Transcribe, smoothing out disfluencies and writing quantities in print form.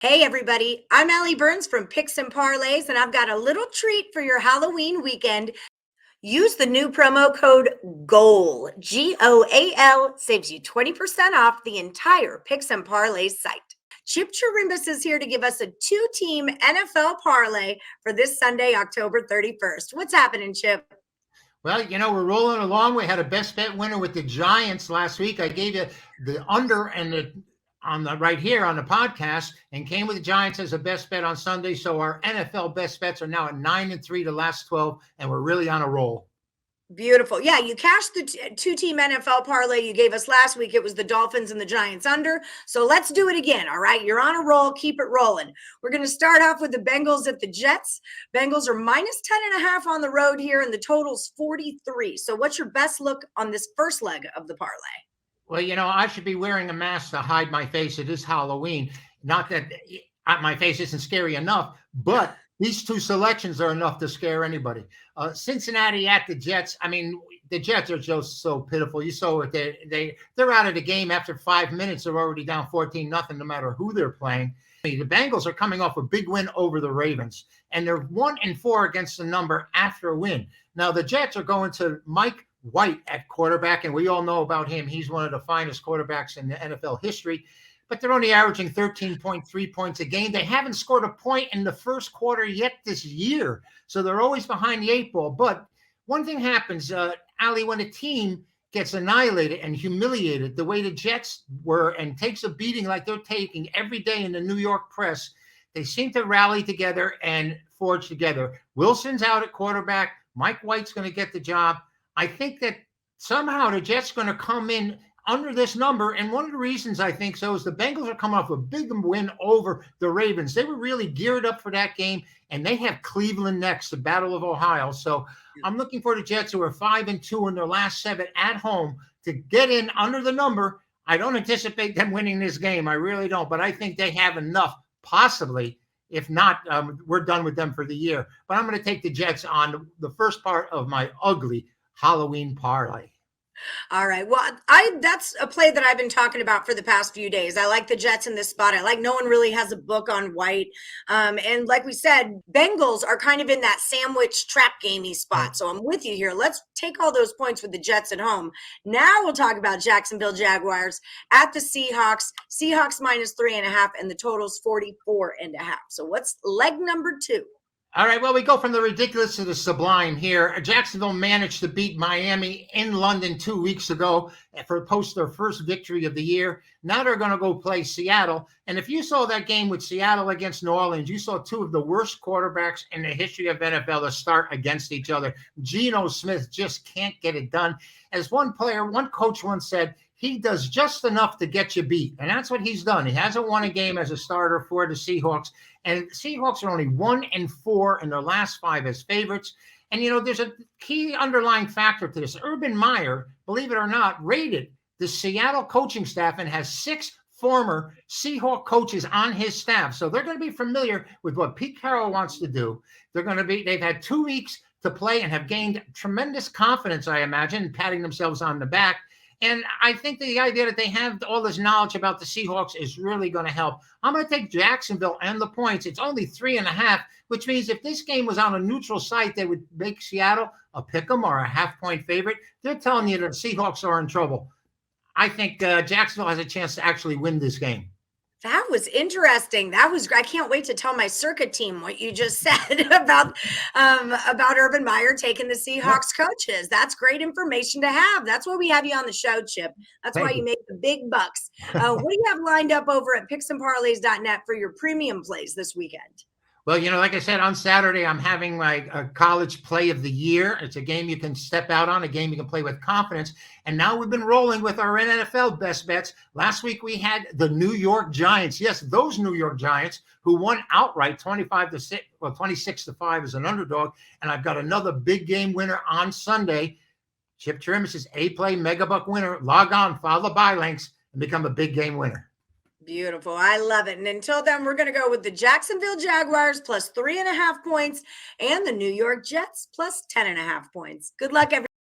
Hey, everybody. I'm Allie Burns from Picks Parlays, and I've got a little treat for your Halloween weekend. Use the new promo code GOAL, GOAL, saves you 20% off the entire Picks Parlays site. Chip Chirimbes is here to give us a two-team NFL parlay for this Sunday, October 31st. What's happening, Chip? Well, we're rolling along. We had a best bet winner with the Giants last week. I gave you the under and the right here on the podcast, and came with the Giants as a best bet on Sunday. So our NFL best bets are now at 9-3 the last 12, and we're really on a roll. Beautiful. Yeah, you cashed the two-team NFL parlay you gave us last week. It was the Dolphins and the Giants under. So let's do it again. All right, you're on a roll. Keep it rolling. We're going to start off with the Bengals at the Jets. Bengals are minus 10.5 on the road here, and the total's 43. So what's your best look on this first leg of the parlay? Well, I should be wearing a mask to hide my face. It is Halloween. Not that my face isn't scary enough, but these two selections are enough to scare anybody. Cincinnati at the Jets. I mean, the Jets are just so pitiful. You saw it. They're out of the game after 5 minutes. They're already down 14-0, no matter who they're playing. The Bengals are coming off a big win over the Ravens, and they're 1-4 against the number after a win. Now, the Jets are going to Mike White at quarterback, and we all know about him. He's one of the finest quarterbacks in the NFL history, but they're only averaging 13.3 points a game. They haven't scored a point in the first quarter yet this year, so they're always behind the eight ball. But one thing happens, Ali, when a team gets annihilated and humiliated the way the Jets were and takes a beating like they're taking every day in the New York press, they seem to rally together and forge together. Wilson's out at quarterback. Mike White's going to get the job. I think that somehow the Jets are going to come in under this number. And one of the reasons I think so is the Bengals are coming off a big win over the Ravens. They were really geared up for that game, and they have Cleveland next, the Battle of Ohio. So I'm looking for the Jets, who are 5-2 in their last 7 at home, to get in under the number. I don't anticipate them winning this game. I really don't. But I think they have enough, possibly. If not, we're done with them for the year. But I'm going to take the Jets on the first part of my ugly Halloween parlay. All right. Well, that's a play that I've been talking about for the past few days. I like the Jets in this spot. I like no one really has a book on White. And like we said, Bengals are kind of in that sandwich trap gamey spot. So I'm with you here. Let's take all those points with the Jets at home. Now we'll talk about Jacksonville Jaguars at the Seahawks. Seahawks minus 3.5, and the total's 44.5. So what's leg number 2? All right, well, we go from the ridiculous to the sublime here. Jacksonville managed to beat Miami in London 2 weeks ago for post their first victory of the year. Now they're going to go play Seattle. And if you saw that game with Seattle against New Orleans, you saw two of the worst quarterbacks in the history of NFL to start against each other. Geno Smith just can't get it done. As one coach once said, he does just enough to get you beat. And that's what he's done. He hasn't won a game as a starter for the Seahawks. And the Seahawks are only 1-4 in their last 5 as favorites. And, there's a key underlying factor to this. Urban Meyer, believe it or not, rated the Seattle coaching staff and has 6 former Seahawk coaches on his staff. So they're going to be familiar with what Pete Carroll wants to do. They've had 2 weeks to play and have gained tremendous confidence, I imagine, patting themselves on the back. And I think the idea that they have all this knowledge about the Seahawks is really going to help. I'm going to take Jacksonville and the points. It's only 3.5, which means if this game was on a neutral site, they would make Seattle a pick'em or a half-point favorite. They're telling you that the Seahawks are in trouble. I think Jacksonville has a chance to actually win this game. That was interesting. I can't wait to tell my circuit team what you just said about Urban Meyer taking the Seahawks coaches. That's great information to have. That's why we have you on the show, Chip. That's why you make the big bucks. What do you have lined up over at picksandparlays.net for your premium plays this weekend? Well, like I said, on Saturday, I'm having my college play of the year. It's a game you can step out on, a game you can play with confidence. And now we've been rolling with our NFL best bets. Last week, we had the New York Giants. Yes, those New York Giants who won outright 26-5 as an underdog. And I've got another big game winner on Sunday. Chip Chirimbes is A-Play Megabuck winner. Log on, follow the buy links, and become a big game winner. Beautiful. I love it. And until then, we're going to go with the Jacksonville Jaguars plus 3.5 points and the New York Jets plus 10.5 points. Good luck, everyone.